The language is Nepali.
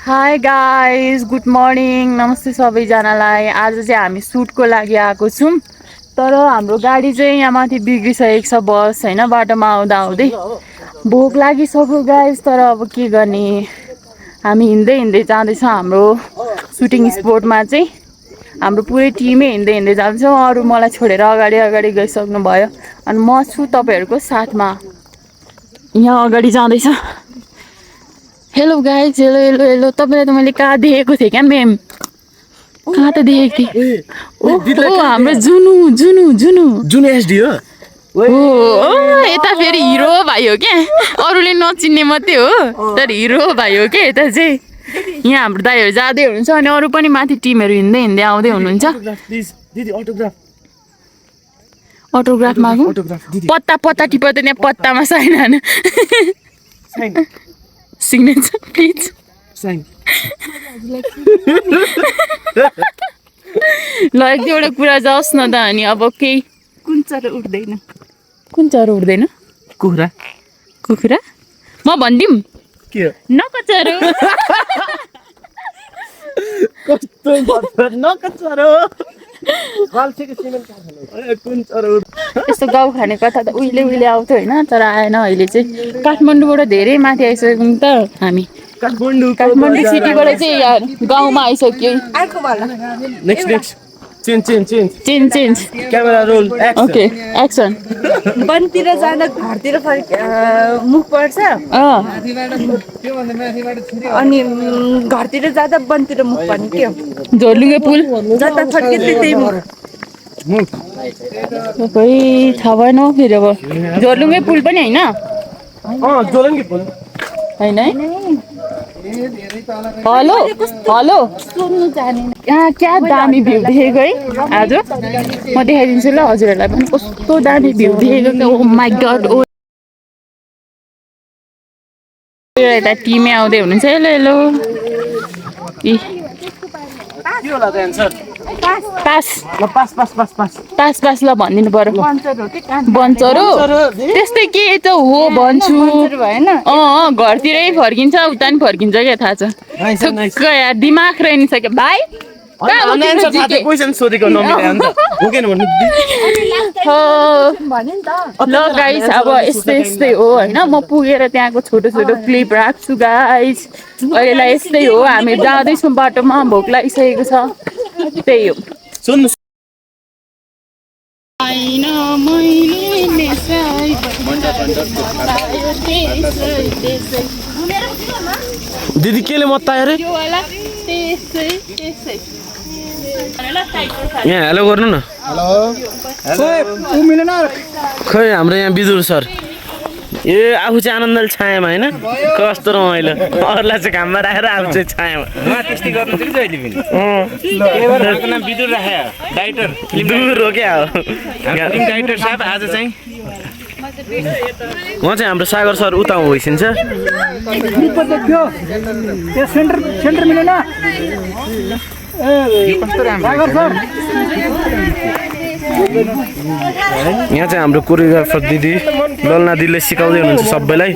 हाई गाइज गुड मर्निङ नमस्ते सबैजनालाई। आज चाहिँ हामी सुटको लागि आएको छौँ, तर हाम्रो गाडी चाहिँ यहाँ माथि बिग्रिसकेको छ बस होइन। बाटोमा आउँदा आउँदै भोक लागिसक्यो गाइज, तर अब के गर्ने, हामी हिँड्दै हिँड्दै जाँदैछौँ। हाम्रो सुटिङ स्पोटमा चाहिँ हाम्रो पुरै टिमै हिँड्दै हिँड्दै जान्छौँ। अरू मलाई छोडेर अगाडि अगाडि गइसक्नु भयो अनि म छु तपाईँहरूको साथमा, यहाँ अगाडि जाँदैछ। Hello guys, hello hello hello. तपाईँलाई त मैले कहाँ देखेको थिएँ क्या म्याम, कहाँ त देखेको थिएँ। ओ हाम्रो जुनु जुनु जुनु जुन एसडी हो। ओ यता फेरि हिरो भाइ हो क्या, अरूले नचिन्ने मात्रै हो तर हिरो भाइ हो क्या यता चाहिँ। यहाँ हाम्रो दाइहरू जाँदै हुनुहुन्छ अनि अरू पनि माथि टिमहरू हिँड्दै हिँड्दै आउँदै हुनुहुन्छ। अटोग्राफ मागौँ, पत्ता पत्ता टिप त त्यहाँ पत्तामा साइन हान, सिग्नेचर प्लिज साइन। ल एक दुईवटा कुरा जाओस् न त। अनि अब केही कुन चरा उड्दैन? कुन चरो उड्दैन? कुखुरा। कुखुरा? म भनिदिउँ के नकचरो। कस्तो नकचरो कुन चरो। यस्तो गाउँ खाने कथा त उहिले उहिले आउँथ्यो होइन, तर आएन अहिले चाहिँ। काठमाडौँबाट धेरै माथि आइसक्यौँ त हामी। काठमाडौँ सिटीबाट चाहिँ यहाँ गाउँमा आइसक्यो। अर्को भला next next change change change change change camera roll okay action. वनतिर जाँदा घरतिर मुख पर्छ अनि घरतिर जाँदा वनतिर मुख पर्ने के हो? झोलुङ्गे पुल जता फर्के त्यतै मुख। खोइ थाहा भएन हौ फेरि। अब झोलुङ्गे पुल पनि होइन जोरङ्गी पुल होइन है। हेलो हेलो, यहाँ क्या दामी भ्यू देखेको है आज। म देखाइदिन्छु ल हजुरहरूलाई पनि कस्तो दामी भ्यू देखेको। ओ माई गड। ओ यता टिमै आउँदै हुनुहुन्छ। Hello hello. Pass pass pass pass pass pass pass ल भनिदिनु पर्यो। बन्चरो त्यस्तै के त हो भन्छु। घरतिरै फर्किन्छ उता नि फर्किन्छ क्या, थाहा छ। यार दिमाग रहनिसक्यो भाइ। क्वेसन सोधेको नमिले अन्त हो के भन्नु। ल गाइस अब यस्तै यस्तै हो होइन। म पुगेर त्यहाँको छोटो छोटो क्लिप राख्छु गाइस। अहिलेलाई यस्तै हो, हामी जाँदैछौँ बाटोमा, भोक लागिसकेको छ, त्यही हो। सुन्नु दिदी केले मत आयो रे यहाँ। हेलो गर्नु न। खै हाम्रो यहाँ बिजुर सर ए आफू चाहिँ आनन्दले छायामा होइन, कस्तो रमाइलो। अरूलाई चाहिँ घाममा राखेर आफू चाहिँ छायामा। त्यस्तै गर्नु चाहिँ जहिले पनि बिदुर राखे डाइटर दूर हो क्या हो। डाइटर साहब आज चाहिँ म चाहिँ हाम्रो सागर सर उता होइसिन्छ। यहाँ चाहिँ हाम्रो कोरियोग्राफर दिदी ललना दिदीले सिकाउँदै हुनुहुन्छ सबैलाई।